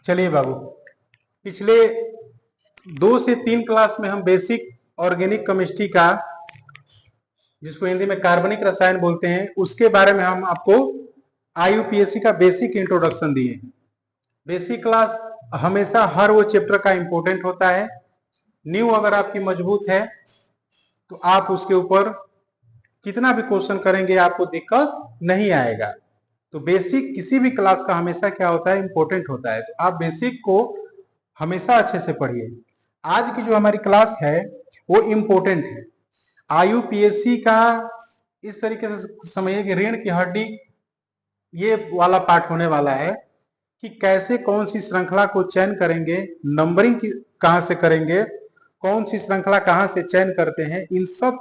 चलिए बाबू, पिछले 2 से 3 क्लास में हम बेसिक ऑर्गेनिक केमिस्ट्री का, जिसको हिंदी में कार्बनिक रसायन बोलते हैं, उसके बारे में हम आपको आईयूपीएससी का बेसिक इंट्रोडक्शन दिए। बेसिक क्लास हमेशा हर वो चैप्टर का इंपॉर्टेंट होता है। न्यू अगर आपकी मजबूत है तो आप उसके ऊपर कितना भी क्वेश्चन करेंगे आपको दिक्कत नहीं आएगा। तो बेसिक किसी भी क्लास का हमेशा क्या होता है, इंपॉर्टेंट होता है। तो आप बेसिक को हमेशा अच्छे से पढ़िए। आज की जो हमारी क्लास है वो इंपॉर्टेंट है। आईयूपीएससी का इस तरीके से समझिए कि रीढ़ की हड्डी ये वाला पार्ट होने वाला है कि कैसे कौन सी श्रृंखला को चयन करेंगे, नंबरिंग कहां से करेंगे, कौन सी श्रृंखला कहां से चयन करते हैं, इन सब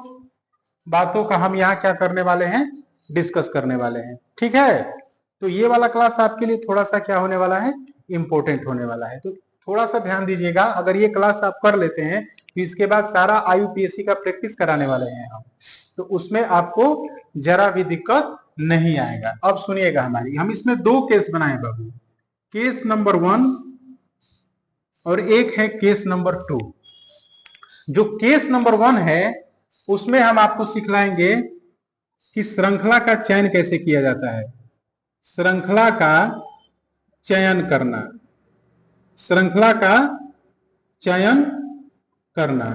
बातों का हम यहाँ क्या करने वाले हैं, डिस्कस करने वाले हैं। ठीक है, तो ये वाला क्लास आपके लिए थोड़ा सा क्या होने वाला है, इंपॉर्टेंट होने वाला है। तो थोड़ा सा ध्यान दीजिएगा। अगर ये क्लास आप कर लेते हैं तो इसके बाद सारा आईयूपीएससी का प्रैक्टिस कराने वाले हैं हम, तो उसमें आपको जरा भी दिक्कत नहीं आएगा। अब सुनिएगा हमारी, हम इसमें 2 केस बनाए बाबू, केस नंबर 1 और एक है केस नंबर 2। जो केस नंबर 1 है उसमें हम आपको सिखलाएंगे कि श्रृंखला का चयन कैसे किया जाता है, श्रृंखला का चयन करना, श्रृंखला का चयन करना।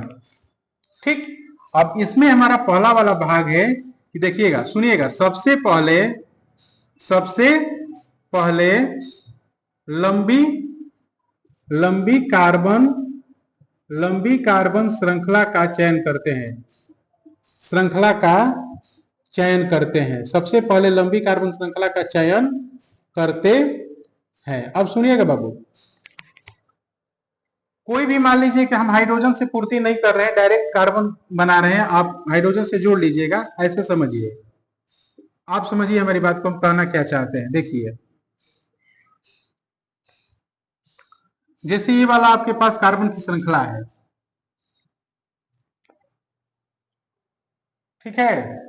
ठीक, अब इसमें हमारा पहला वाला भाग है कि देखिएगा, सुनिएगा। सबसे पहले लंबी कार्बन श्रृंखला का चयन करते हैं, श्रृंखला का चयन करते हैं। सबसे पहले लंबी कार्बन श्रृंखला का चयन करते हैं। अब सुनिएगा बाबू, कोई भी मान लीजिए कि हम हाइड्रोजन से पूर्ति नहीं कर रहे हैं, डायरेक्ट कार्बन बना रहे हैं, आप हाइड्रोजन से जोड़ लीजिएगा, ऐसे समझिए। आप समझिए हमारी बात को हम कहना क्या चाहते हैं। देखिए, जैसे ये वाला आपके पास कार्बन की श्रृंखला है, ठीक है,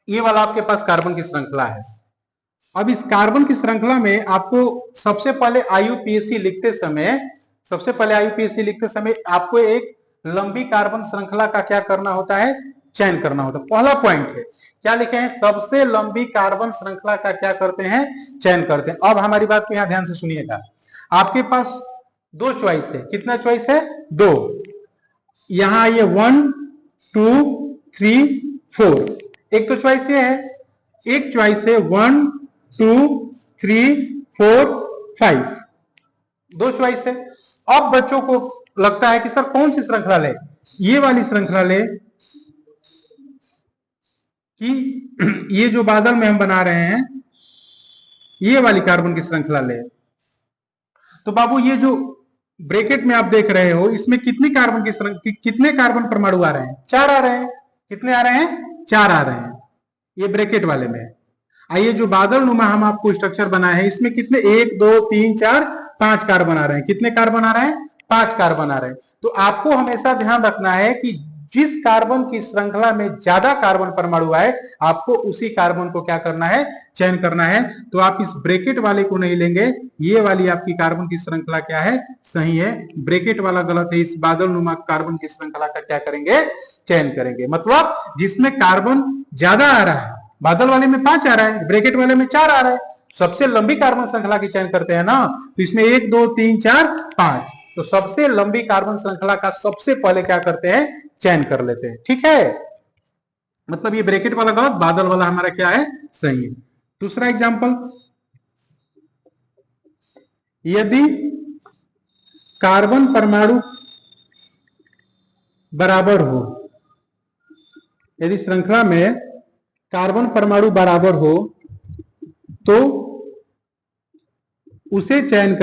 ये वाला आपके पास कार्बन की श्रृंखला है। अब इस कार्बन की श्रृंखला में आपको सबसे पहले आईयूपीएससी लिखते समय आपको एक लंबी कार्बन श्रृंखला का क्या करना होता है, चयन करना होता है। पहला पॉइंट है, क्या लिखे हैं, सबसे लंबी कार्बन श्रृंखला का क्या करते हैं, चयन करते हैं। अब हमारी बात को यहां ध्यान से सुनिएगा। आपके पास 2 चॉइस है, कितना चॉइस है, 2। यहां ये 1 2 3 4, एक तो चॉइस ये है, एक चॉइस है 1 2 3 4 5, 2 चॉइस है। अब बच्चों को लगता है कि सर कौन सी श्रृंखला ले, ये वाली श्रृंखला ले कि ये जो बादल में हम बना रहे हैं ये वाली कार्बन की श्रृंखला ले। तो बाबू ये जो ब्रैकेट में आप देख रहे हो, इसमें कितनी कार्बन की कितने कार्बन परमाणु आ रहे हैं, 4 आ रहे हैं। कितने आ रहे हैं, 4 आ रहे हैं, ये ब्रैकेट वाले में। आइए, जो बादल नुमा हम आपको स्ट्रक्चर बनाए हैं, इसमें कितने, 1 2 3 4 5 कार्बन आ रहे हैं। कितने कार्बन आ रहे हैं, 5 कार्बन आ रहे हैं। तो आपको हमेशा ध्यान रखना है कि जिस कार्बन की श्रृंखला में ज्यादा कार्बन परमाणु आए, आपको उसी कार्बन को क्या करना है, चयन करना है। तो आप इस ब्रैकेट वाले को नहीं लेंगे, ये वाली आपकी कार्बन की श्रृंखला क्या है, सही है। ब्रैकेट वाला गलत है, इस बादल नुमा कार्बन की श्रृंखला का क्या करेंगे, चयन करेंगे। मतलब जिसमें कार्बन ज्यादा आ रहा है, बादल वाले में 5 आ रहा है, ब्रैकेट वाले में 4 आ रहा है, सबसे लंबी कार्बन श्रृंखला की चयन करते हैं ना, तो इसमें 1 2 3 4 5, तो सबसे लंबी कार्बन श्रृंखला का सबसे पहले क्या करते हैं, चयन कर लेते हैं। ठीक है, मतलब ये ब्रैकेट वाला गलत, बादल वाला हमारा क्या है, सही है। दूसरा एग्जांपल, यदि कार्बन परमाणु बराबर हो, यदि श्रृंखला में कार्बन परमाणु बराबर हो तो उसे चयन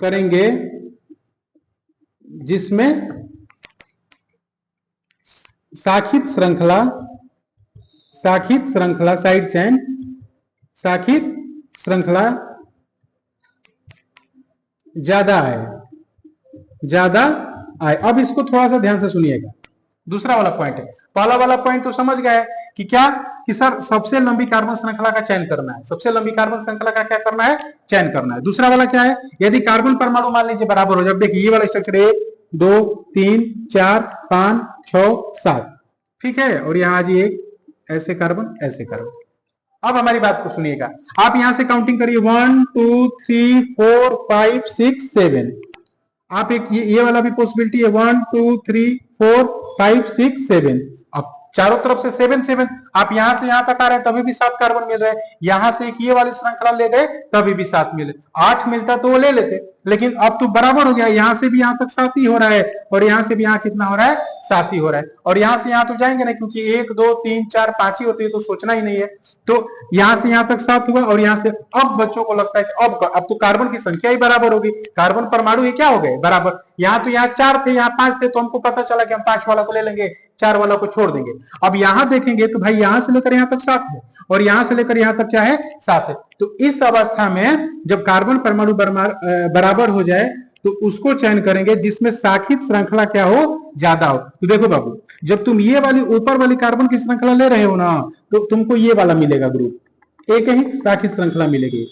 करेंगे जिसमें साखित श्रृंखला साइड चेन साखित श्रृंखला ज्यादा आए। अब इसको थोड़ा सा ध्यान से सुनिएगा। दूसरा वाला पॉइंट है। पहला वाला पॉइंट तो समझ गए कि क्या, कि सर सबसे लंबी कार्बन श्रृंखला का चयन करना है, सबसे लंबी कार्बन श्रृंखला का क्या करना है, चयन करना है। दूसरा वाला क्या है, यदि कार्बन परमाणु मान लीजिए बराबर हो जाए, देखिए ये वाला स्ट्रक्चर 1 2 3 4 5 6 7, ठीक है, और यहाँ जी एक ऐसे कार्बन ऐसे कार्बन। अब हमारी बात को सुनिएगा, आप यहां से काउंटिंग करिए 1 2 3 4 5 6 7। आप एक ये वाला भी पॉसिबिलिटी है 1 2 3 4 5 6 7। अब चारों तरफ से 7 7, आप यहां से यहां तक आ रहे हैं तभी भी 7 कार्बन मिल रहे हैं, यहां से एक ये वाली श्रृंखला ले गए तभी भी 7 मिले। 8 मिलता तो वो ले लेते, लेकिन अब तो बराबर हो गया, यहां से भी यहां तक 7 ही हो रहा है और यहां से भी यहां कितना हो रहा है, 7 ही हो रहा है। और यहां से यहां तो जाएंगे ना, क्योंकि 1 2 3 4 5 ही होती है, तो सोचना ही नहीं है। तो यहां से यहां तक 7 हुआ और यहां से, अब बच्चों को लगता है कि अब तो कार्बन की संख्या ही बराबर होगी, कार्बन परमाणु ये क्या हो गए बराबर। यहां तो यहाँ 4 थे यहाँ 5 थे, तो हमको पता चला कि हम 5 वाला को ले लेंगे, 4 वाला को छोड़ देंगे। अब यहां देखेंगे तो भाई यहां से लेकर यहां तक 7 है और यहां से लेकर यहां तक क्या है, 7 है। तो इस अवस्था में जब कार्बन परमाणु बराबर हो जाए तो उसको चयन करेंगे जिसमें शाखित श्रृंखला क्या हो, ज्यादा हो। तो देखो बाबू, जब तुम ये वाली ऊपर वाली कार्बन की श्रृंखला ले रहे हो ना, तो तुमको ये वाला मिलेगा ग्रुप, एक ही शाखित श्रृंखला मिलेगी।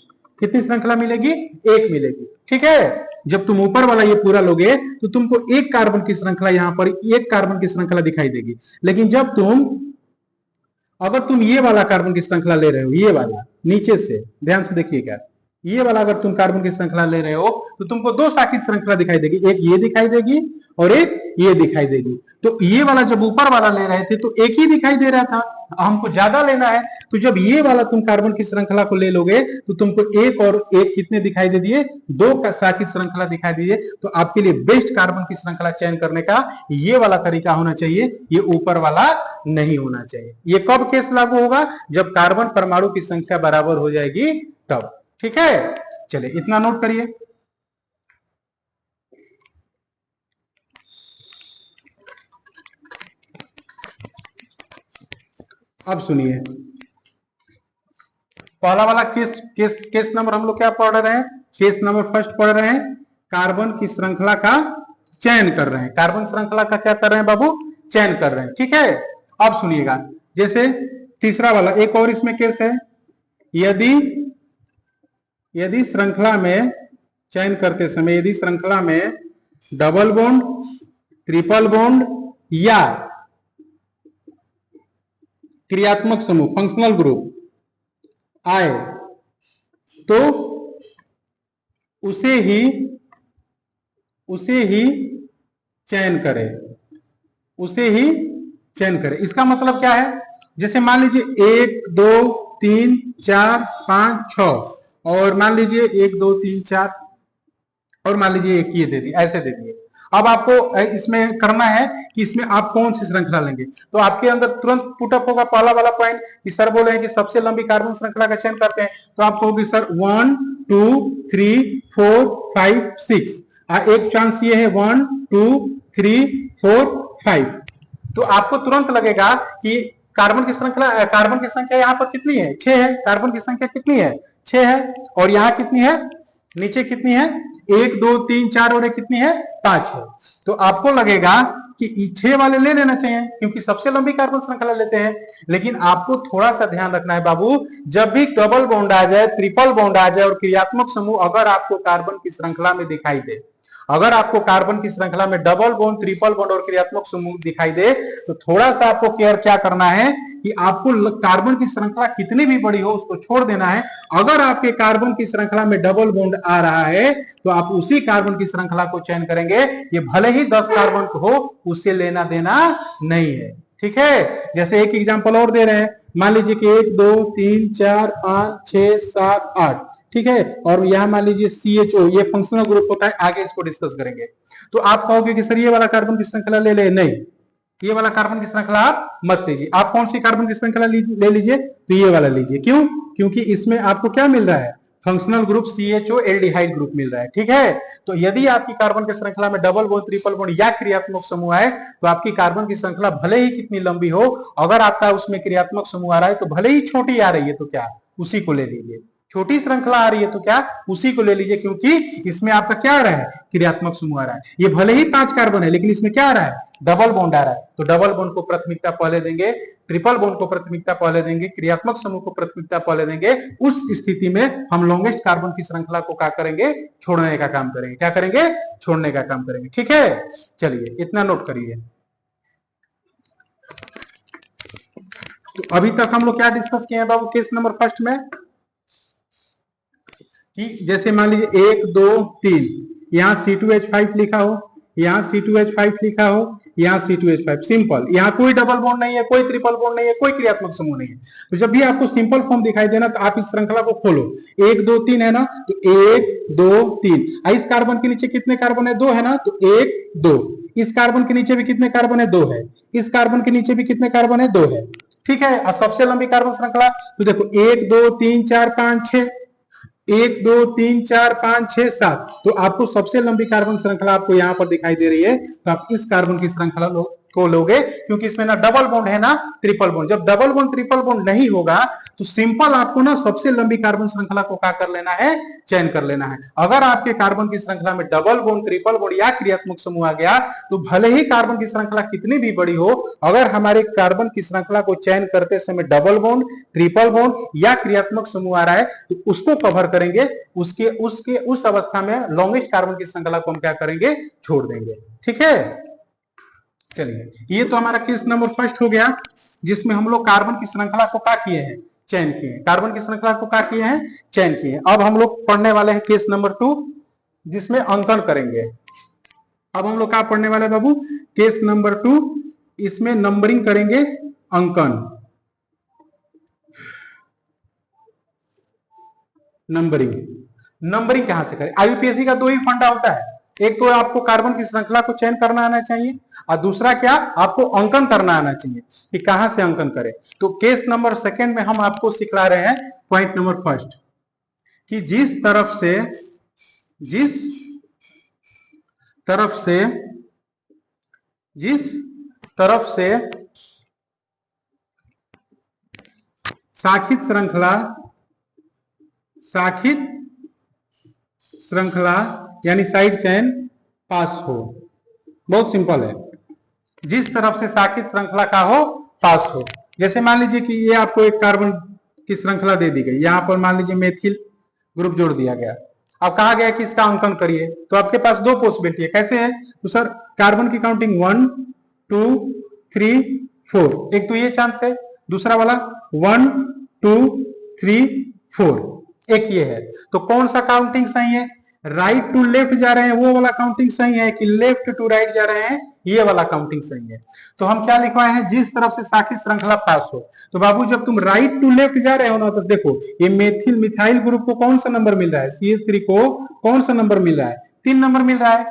कितनी श्रृंखला मिलेगी, एक मिलेगी, ठीक है। जब तुम ऊपर वाला ये पूरा लोगे तो तुमको एक कार्बन की श्रृंखला, यहां पर एक कार्बन की श्रृंखला दिखाई देगी। लेकिन जब अगर तुम ये वाला कार्बन की श्रृंखला ले रहे हो, ये वाला नीचे से ध्यान से देखिएगा, ये वाला अगर तुम कार्बन की श्रृंखला ले रहे हो तो तुमको दो शाखित श्रृंखला दिखाई देगी, एक ये दिखाई देगी और एक ये दिखाई देगी। तो ये वाला जब ऊपर वाला ले रहे थे तो एक ही दिखाई दे रहा था, हमको ज्यादा लेना है, तो जब ये वाला तुम कार्बन की श्रृंखला को ले लोगे तो तुमको एक और एक कितने दिखाई दे दिए, दो शाखित श्रृंखला दिखाई दिए। तो आपके लिए बेस्ट कार्बन की श्रृंखला चयन करने का ये वाला तरीका होना चाहिए, ये ऊपर वाला नहीं होना चाहिए। ये कब केस लागू होगा, जब कार्बन परमाणु की संख्या बराबर हो जाएगी तब, ठीक है। चलिए इतना नोट करिए। अब सुनिए, पहला वाला केस नंबर हम लोग क्या पढ़ रहे हैं, केस नंबर फर्स्ट पढ़ रहे हैं, कार्बन की श्रृंखला का चयन कर रहे हैं, कार्बन श्रृंखला का क्या कर रहे हैं बाबू, चयन कर रहे हैं, ठीक है। अब सुनिएगा, जैसे तीसरा वाला एक और इसमें केस है, यदि श्रृंखला में चयन करते समय, यदि श्रृंखला में डबल बॉन्ड, ट्रिपल बॉन्ड या क्रियात्मक समूह, फंक्शनल ग्रुप आए तो उसे ही चयन करें, उसे ही चयन करें। इसका मतलब क्या है, जैसे मान लीजिए 1 2 3 4 5 6 और मान लीजिए 1 2 3 4 और मान लीजिए एक ये दे दी, ऐसे दे दिए। अब आपको इसमें करना है कि इसमें आप कौन सी श्रृंखला लेंगे, तो आपके अंदर तुरंत पुटअप होगा पहला वाला पॉइंट कि सर बोले हैं कि सबसे लंबी कार्बन श्रृंखला का चयन करते हैं, तो आप कहोगे सर 1 2 3 4 5 6। एक चांस ये है 1 2 3 4 5, तो आपको तुरंत लगेगा कि कार्बन की संख्या यहाँ पर कितनी है, 6 है। कार्बन की संख्या कितनी है, 6 है। और यहाँ कितनी है, नीचे कितनी है, 1 2 3 4 और कितनी है, 5 है। तो आपको लगेगा कि 6 वाले ले लेना चाहिए क्योंकि सबसे लंबी कार्बन श्रृंखला लेते हैं। लेकिन आपको थोड़ा सा ध्यान रखना है बाबू, जब भी डबल बॉन्ड आ जाए, ट्रिपल बॉन्ड आ जाए और क्रियात्मक समूह अगर आपको कार्बन की श्रृंखला में दिखाई दे, अगर आपको कार्बन की श्रृंखला में डबल बॉन्ड, ट्रिपल बॉन्ड और क्रियात्मक समूह दिखाई दे, तो थोड़ा सा आपको केयर क्या करना है कि आपको कार्बन की श्रृंखला कितनी भी बड़ी हो उसको छोड़ देना है। अगर आपके कार्बन की श्रृंखला में डबल बॉन्ड आ रहा है तो आप उसी कार्बन की श्रृंखला को चयन करेंगे, ये भले ही 10 कार्बन हो, उससे लेना देना नहीं है, ठीक है। जैसे एक एग्जांपल और दे रहे हैं, मान लीजिए कि 1 2 3 4 5 6 7 8, ठीक है। और यहां मान लीजिए CHO, ये फंक्शनल ग्रुप होता है, आगे इसको डिस्कस करेंगे। तो आप कहोगे कि सर ये वाला कार्बन की श्रृंखला ले ले, नहीं, ये वाला कार्बन की श्रृंखला आप मत लीजिए। आप कौन सी कार्बन की श्रृंखला ले लीजिए, तो ये वाला लीजिए। क्यों, क्योंकि इसमें आपको क्या मिल रहा है, functional group CHO aldehyde group मिल रहा है, ठीक है। तो यदि आपकी कार्बन की श्रृंखला में डबल बॉन्ड, ट्रिपल बॉन्ड या क्रियात्मक समूह है, तो आपकी कार्बन की श्रृंखला भले ही कितनी लंबी हो, अगर आपका उसमें क्रियात्मक समूह आ रहा है तो भले ही छोटी आ रही है तो क्या, उसी को ले लीजिए, छोटी श्रृंखला आ रही है तो क्या उसी को ले लीजिए, क्योंकि इसमें आपका क्या आ रहा है, क्रियात्मक समूह आ रहा है। ये भले ही 5 कार्बन है लेकिन इसमें क्या आ रहा है, डबल बॉन्ड आ रहा है, तो डबल बॉन्ड को प्राथमिकता पहले देंगे, ट्रिपल बॉन्ड को प्राथमिकता पहले देंगे, क्रियात्मक समूह को प्राथमिकता पहले देंगे। उस स्थिति में हम लॉन्गेस्ट कार्बन की श्रृंखला को क्या करेंगे, छोड़ने का काम करेंगे। क्या करेंगे, छोड़ने का काम करेंगे। ठीक है, चलिए इतना नोट करिए। तो अभी तक हम लोग क्या डिस्कस किए हैं बाबू केस नंबर फर्स्ट में, कि जैसे मान लीजिए 1 2 3 यहाँ C2H5 लिखा हो, यहाँ C2H5 लिखा हो, यहाँ C2H5, सिंपल। यहाँ कोई डबल बॉन्ड नहीं है, कोई ट्रिपल बॉन्ड नहीं है, कोई क्रियात्मक समूह नहीं है। तो जब भी आपको सिंपल फॉर्म दिखाई देना तो आप इस श्रृंखला को खोलो। 1 2 3 है ना, तो 1 2 3। इस कार्बन के नीचे कितने कार्बन है, 2 है ना, तो 1 2। इस कार्बन के नीचे भी कितने कार्बन है, 2 है। इस कार्बन के नीचे भी कितने कार्बन है, 2 है। ठीक है, और सबसे लंबी कार्बन श्रृंखला तो देखो 1 2 3 4 5 6, 1 2 3 4 5 6 7। तो आपको सबसे लंबी कार्बन श्रृंखला आपको यहाँ पर दिखाई दे रही है, तो आप इस कार्बन की श्रृंखला को लोगे, क्योंकि इसमें ना डबल बॉन्ड है ना ट्रिपल बॉन्ड। जब डबल बॉन्ड ट्रिपल बॉन्ड नहीं होगा तो सिंपल आपको ना सबसे लंबी कार्बन श्रृंखला को क्या कर लेना है, चयन कर लेना है। अगर आपके कार्बन की श्रृंखला में डबल बॉन्ड ट्रिपल बॉन्ड या क्रियात्मक समूह आ गया तो भले ही कार्बन की श्रृंखला कितनी भी बड़ी हो, अगर हमारे कार्बन की श्रृंखला को चयन करते समय डबल बॉन्ड ट्रिपल बॉन्ड या क्रियात्मक समूह आ रहा है तो उसको कवर करेंगे। उस अवस्था में लॉन्गेस्ट कार्बन की श्रृंखला को हम क्या करेंगे, छोड़ देंगे। ठीक है, चलिए ये तो हमारा केस नंबर फर्स्ट हो गया, जिसमें हम लोग कार्बन की श्रृंखला को क्या किए हैं, चयन किए हैं। कार्बन की श्रृंखला को क्या किए हैं, चयन किए हैं। अब हम लोग पढ़ने वाले हैं केस नंबर 2, जिसमें अंकन करेंगे। अब हम लोग क्या पढ़ने वाले हैं बाबू, केस नंबर 2, इसमें नंबरिंग करेंगे, अंकन। नंबरिंग कहां से करें, आईयूपीएससी का 2 ही फंडा होता है। एक तो आपको कार्बन की श्रृंखला को चयन करना आना चाहिए, और दूसरा क्या, आपको अंकन करना आना चाहिए कि कहां से अंकन करें। तो केस नंबर सेकंड में हम आपको सिखला रहे हैं पॉइंट नंबर फर्स्ट, कि जिस तरफ से शाखित श्रृंखला यानी साइड चेन पास हो। बहुत सिंपल है, जिस तरफ से शाखित श्रृंखला का हो, पास हो। जैसे मान लीजिए कि ये आपको एक कार्बन की श्रृंखला दे दी गई, यहां पर मान लीजिए मेथिल ग्रुप जोड़ दिया गया। अब कहा गया कि इसका अंकन करिए, तो आपके पास 2 पॉसिबिलिटी है। कैसे है, तो सर कार्बन की काउंटिंग 1 2 3 4, एक तो ये चांस है, दूसरा वाला 1 2 3 4, एक ये है। तो कौन सा काउंटिंग सही है, राइट टू लेफ्ट जा रहे हैं वो वाला काउंटिंग सही है, कि लेफ्ट टू राइट जा रहे हैं ये वाला काउंटिंग सही है। तो हम क्या लिखवाए हैं, जिस तरफ से शाखित श्रृंखला पास हो। तो बाबू जब तुम राइट टू लेफ्ट जा रहे हो ना, तो देखो ये मेथिल मिथाइल ग्रुप को कौन सा नंबर मिल रहा है, CH3 को कौन सा नंबर मिल रहा है, 3 नंबर मिल रहा है।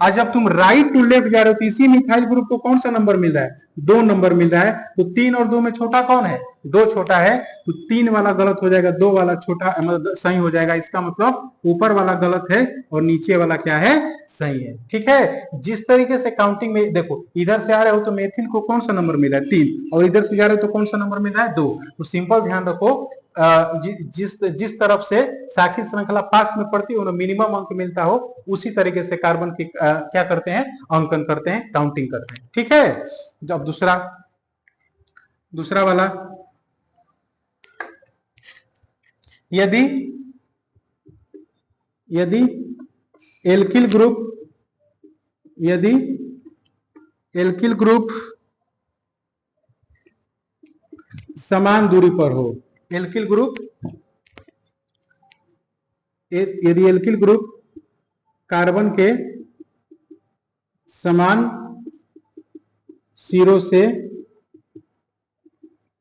और जब तुम राइट टू लेफ्ट जा रहे हो तो इसी मिथाइल ग्रुप को कौन सा नंबर मिल रहा है, 2 नंबर मिल रहा है। तो 3 और 2 में छोटा कौन है, 2 छोटा है, तो 3 वाला गलत हो जाएगा, 2 वाला छोटा मतलब सही हो जाएगा। इसका मतलब ऊपर वाला गलत है और नीचे वाला क्या है, सही है। ठीक है, जिस तरीके से काउंटिंग में देखो, इधर से आ रहे हो तो मेथिल को कौन सा नंबर मिला है, 3, और इधर से जा रहे हो तो कौन सा नंबर मिल रहा है, 2। तो सिंपल ध्यान रखो, जिस तरफ से शाखित श्रृंखला पास में पड़ती है मिनिमम अंक मिलता हो, उसी तरीके से कार्बन की क्या करते हैं, अंकन करते हैं, काउंटिंग करते हैं। ठीक है, जब दूसरा वाला, यदि एल्किल ग्रुप समान दूरी पर हो, यदि एल्किल ग्रुप कार्बन के समान सिरों से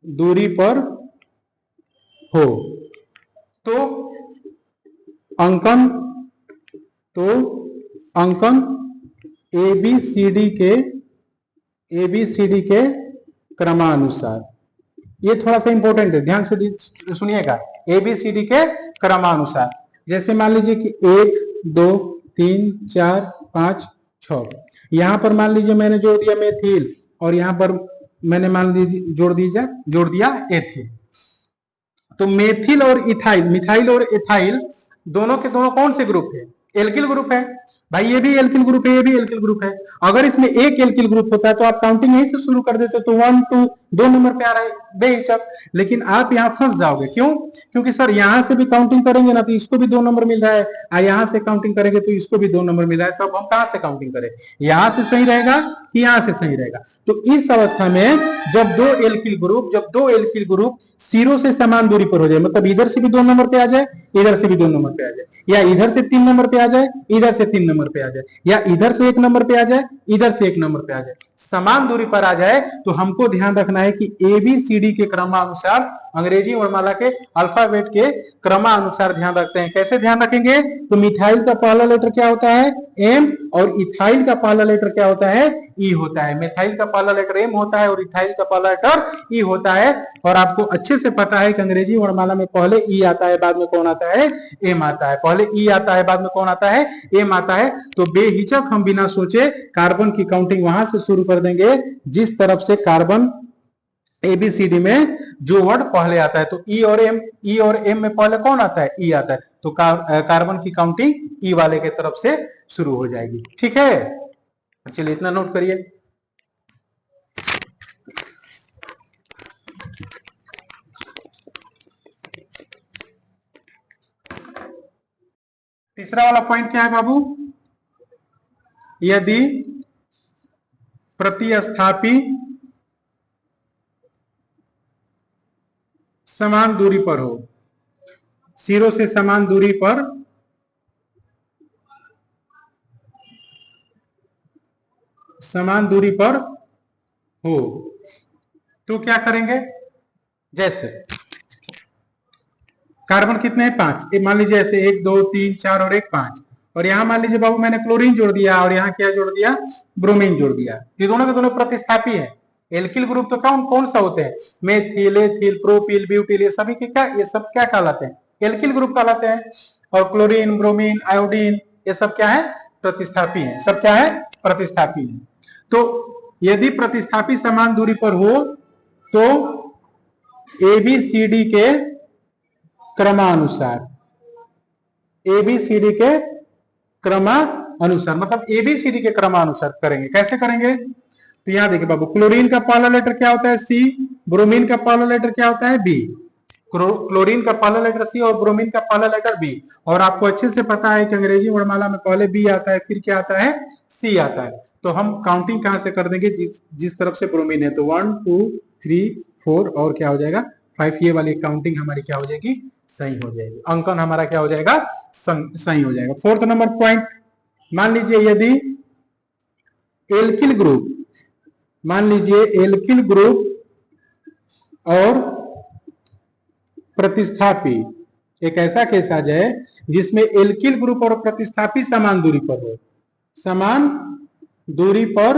दूरी पर हो, तो अंकन ABCD के क्रमानुसार। ये थोड़ा सा इंपॉर्टेंट है, ध्यान से सुनिएगा, ABCD के क्रमानुसार। जैसे मान लीजिए कि 1 2 3 4 5 6, यहां पर मान लीजिए मैंने जोड़ दिया मेथिल, और यहां पर मैंने मान लीजिए जोड़ दिया एथिल। तो मेथिल और इथाइल, मिथाइल और इथाइल दोनों के दोनों कौन से ग्रुप है? एल्किल ग्रुप है भाई, ये भी एल्किल ग्रुप है, ये भी एल्किल ग्रुप है। अगर इसमें एक एल्किल ग्रुप होता है तो आप काउंटिंग यहीं से शुरू कर देते, तो 1 2 2 नंबर पे आ रहा है बेहिचक। लेकिन आप यहाँ फंस जाओगे, क्यों? क्योंकि सर यहाँ से भी काउंटिंग करेंगे ना तो इसको भी 2 नंबर मिल रहा है, और यहाँ से काउंटिंग करेंगे तो इसको भी 2 नंबर मिल रहा है, तो अब हम कहाँ से काउंटिंग करें? यहाँ से सही रहेगा कि यहाँ से सही रहेगा? तो इस अवस्था में जब दो एल्किल ग्रुप सिरों से समान दूरी पर हो जाए, मतलब इधर से भी 2 नंबर पे आ जाए, इधर से भी 2 नंबर पे आ जाए, या इधर से 3 नंबर पे आ जाए, इधर से 3 नंबर पे आ जाए, या इधर से 1 नंबर पे आ जाए, इधर से 1 नंबर पे आ जाए, समान दूरी पर आ जाए, तो हमको ध्यान रखना है कि ABCD के क्रमानुसार, अंग्रेजी वर्णमाला के अल्फाबेट के क्रमानुसार ध्यान रखते हैं। कैसे ध्यान रखेंगे? तो मिथाइल का पहला लेटर क्या होता है? M, और इथाइल का पहला लेटर क्या होता है? E होता है। मिथाइल का पहला लेटर M होता है और इथाइल का पहला लेटर E होता है। और आपको अच्छे से पता है कि अंग्रेजी वर्णमाला में पहले E आता है, बाद में कौन आता है? M आता है। पहले E आता है, बाद में कौन आता है? M आता है। तो बेहिचक हम बिना सोचे कार्बन की काउंटिंग वहां से शुरू कर देंगे जिस तरफ से कार्बन ABCD में जो वर्ड पहले आता है। तो E और M में पहले कौन आता है? E आता है। तो कार्बन की काउंटिंग E वाले के तरफ से शुरू हो जाएगी। ठीक है, चलिए इतना नोट करिए। तीसरा वाला पॉइंट क्या है बाबू? यदि प्रतिस्थापी समान दूरी पर हो, सिरों से समान दूरी पर हो, तो क्या करेंगे? जैसे कार्बन कितने हैं? 5। मान लीजिए ऐसे 1 2 3 4 और 1 5, और यहां मान लीजिए बाबू मैंने क्लोरीन जोड़ दिया और यहाँ क्या जोड़ दिया? ब्रोमीन जोड़ दिया। ये दोनों के दोनों प्रतिस्थापी है। एल्किल ग्रुप तो कौन कौन सा होते हैं? मेथिल, एथिल, प्रोपिल, ब्यूटिल, ये सभी के क्या, ये सब क्या कहलाते हैं? एल्किल ग्रुप कहलाते हैं। और क्लोरीन, ब्रोमीन, आयोडीन, ये सब क्या है? प्रतिस्थापी है। सब क्या है? प्रतिस्थापी है। तो यदि प्रतिस्थापी समान दूरी पर हो तो ABCD के क्रमानुसार, ABCD के क्रमानुसार, मतलब ABCD के क्रमानुसार करेंगे। कैसे करेंगे? तो यहां देखिए बाबू, क्लोरीन का पहला लेटर क्या होता है? C। ब्रोमीन का पहला लेटर क्या होता है? B। क्लोरीन का पहला लेटर C और ब्रोमीन का पहला लेटर B। और आपको अच्छे से पता है कि अंग्रेजी वर्णमाला में पहले B आता है, फिर क्या आता है? C आता है। तो हम काउंटिंग कहां से कर देंगे? जिस तरफ से ब्रोमीन है, तो 1 2 3 4 और क्या हो जाएगा? 5। ये वाली काउंटिंग हमारी क्या हो जाएगी? सही हो जाएगी। अंकन हमारा क्या हो जाएगा? सही हो जाएगा। 4th नंबर पॉइंट, मान लीजिए यदि एल्किल ग्रुप, मान लीजिए एल्किल ग्रुप और प्रतिस्थापी, एक ऐसा केस आ जाए जिसमें एल्किल ग्रुप और प्रतिस्थापी समान दूरी पर हो, समान दूरी पर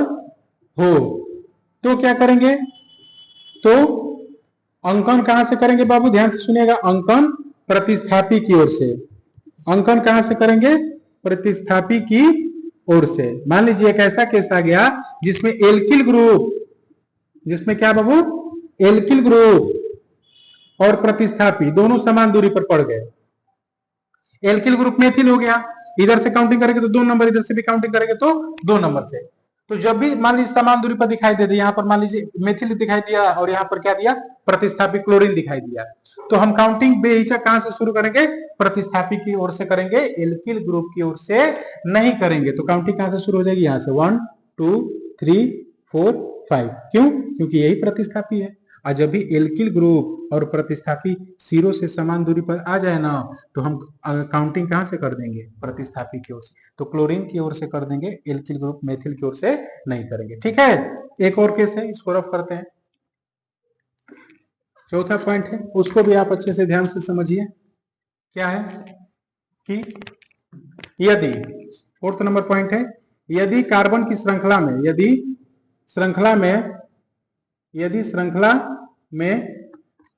हो, तो क्या करेंगे? तो अंकन कहां से करेंगे बाबू? ध्यान से सुनिएगा। अंकन प्रतिस्थापी की ओर से। अंकन कहां से करेंगे? प्रतिस्थापी की ओर से। मान लीजिए एक ऐसा केस आ गया जिसमें एल्किल ग्रुप, जिसमें क्या बाबू? एल्किल ग्रुप और प्रतिस्थापी दोनों समान दूरी पर पड़ गए। एल्किल ग्रुप मेथिल हो गया, इधर से काउंटिंग करेंगे तो 2 नंबर, इधर से भी काउंटिंग करेंगे तो 2 नंबर से। तो जब भी मान लीजिए समान दूरी पर दिखाई दे, यहाँ पर मान लीजिए मेथिल दिखाई दिया और यहाँ पर क्या दिया? प्रतिस्थापी क्लोरीन दिखाई दिया, तो हम काउंटिंग बेहिचक कहां से शुरू करेंगे? प्रतिस्थापी की ओर से करेंगे, एल्किल ग्रुप की ओर से नहीं करेंगे। तो काउंटिंग कहां से शुरू हो जाएगी? यहां से 1 2 3 4 5। क्यों? क्योंकि यही प्रतिस्थापी है। और जब भी एल्किल ग्रुप और प्रतिस्थापी सिरों से समान दूरी पर आ जाए ना, तो हम काउंटिंग कहां से कर देंगे? प्रतिस्थापी की ओर से। तो क्लोरीन की ओर से कर देंगे, एल्किल ग्रुप मेथिल की ओर से नहीं करेंगे। ठीक है, एक और केस है, इसको रफ करते हैं। चौथा पॉइंट है, उसको भी आप अच्छे से ध्यान से समझिए। क्या है कि यदि, 4th नंबर पॉइंट है, यदि कार्बन की श्रृंखला में, यदि श्रृंखला में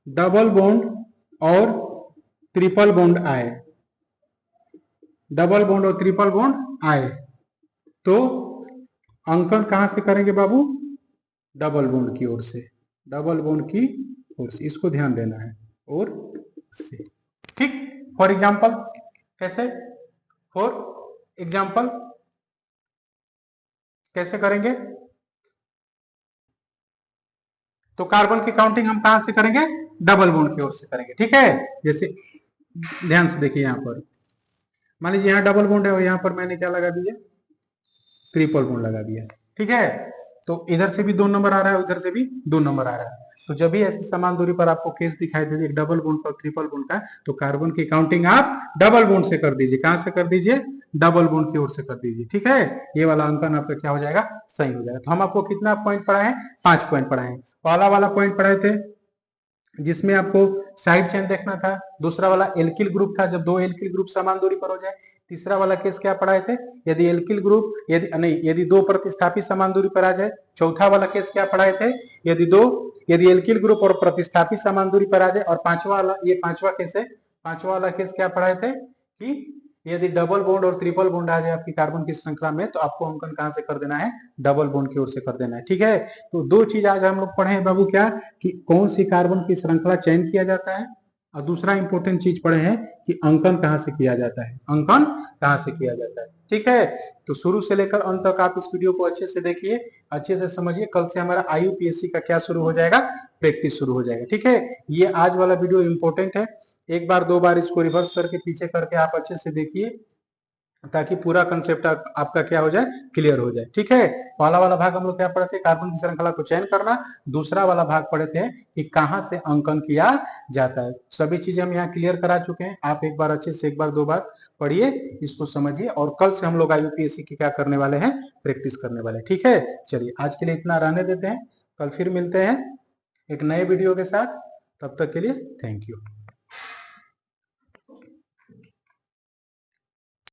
डबल बॉन्ड और ट्रिपल बॉन्ड आए, डबल बॉन्ड और ट्रिपल बॉन्ड आए, तो अंकन कहां से करेंगे बाबू? डबल बॉन्ड की ओर से, डबल बॉन्ड की ओर से। इसको ध्यान देना है। और से। ठीक, फॉर एग्जाम्पल कैसे, फॉर एग्जाम्पल कैसे करेंगे, तो कार्बन की काउंटिंग हम कहां से करेंगे, डबल बॉन्ड की ओर से करेंगे। ठीक है, जैसे ध्यान से देखिए, यहां पर मान लीजिए यहाँ डबल बॉन्ड है और यहाँ पर मैंने क्या लगा दिया, ट्रिपल बॉन्ड लगा दिया। ठीक है, तो इधर से भी 2 नंबर आ रहा है, उधर से भी 2 नंबर आ रहा है। तो जब भी ऐसी समान दूरी पर आपको केस दिखाई दे एक डबल बॉन्ड पर ट्रिपल बॉन्ड का, तो कार्बन की काउंटिंग आप डबल बॉन्ड से कर दीजिए। कहां से कर दीजिए, डबल बॉन्ड की ओर से कर दीजिए। ठीक है, ये वाला अंकन आपका क्या हो जाएगा, सही हो जाएगा। तो हम आपको कितना पॉइंट पढ़ाए, 5 पॉइंट पढ़ाए। पहला वाला पॉइंट पढ़ाए थे जिसमें आपको साइड चेन देखना था, दूसरा वाला एल्किल ग्रुप था, जब 2 एल्किल ग्रुप समान दूरी पर हो जाए। तीसरा वाला केस क्या पढ़ाए थे, यदि एल्किल ग्रुप यदि 2 प्रतिस्थापी समान दूरी पर आ जाए। चौथा वाला केस क्या पढ़ाए थे, यदि एल्किल ग्रुप और प्रतिस्थापी समान दूरी पर आ जाए। और पांचवा वाला, ये पांचवा केस है, पांचवा वाला केस क्या पढ़ाए थे कि यदि डबल बॉन्ड और ट्रिपल बॉन्ड आ जाए आपकी कार्बन की श्रृंखला में, तो आपको अंकन कहां से कर देना है, डबल बॉन्ड की ओर से कर देना है। ठीक है, तो 2 चीज आज हम लोग पढ़े हैं बाबू, क्या कि कौन सी कार्बन की श्रृंखला चयन किया जाता है, और दूसरा इंपॉर्टेंट चीज पढ़े हैं कि अंकन कहां से किया जाता है, अंकन कहां से किया जाता है। ठीक है, तो शुरू से लेकर अंत तक आप इस वीडियो को अच्छे से देखिए, अच्छे से समझिए। कल से हमारा IUPAC का क्या शुरू हो जाएगा, प्रैक्टिस शुरू हो जाएगा। ठीक है, ये आज वाला वीडियो इंपॉर्टेंट है, एक बार 2 बार इसको रिवर्स करके पीछे करके आप अच्छे से देखिए, ताकि पूरा कंसेप्ट आपका क्या हो जाए, क्लियर हो जाए। ठीक है, पहला वाला भाग हम लोग क्या पढ़े थे, कार्बन की श्रृंखला को चयन करना। दूसरा वाला भाग पढ़े थे कि कहां से अंकन किया जाता है। सभी चीजें हम यहाँ क्लियर करा चुके हैं, आप एक बार अच्छे से 1 बार 2 बार पढ़िए, इसको समझिए, और कल से हम लोग IUPAC की क्या करने वाले हैं, प्रैक्टिस करने वाले हैं। ठीक है, चलिए आज के लिए इतना रहने देते हैं, कल फिर मिलते हैं एक नए वीडियो के साथ। तब तक के लिए थैंक यू।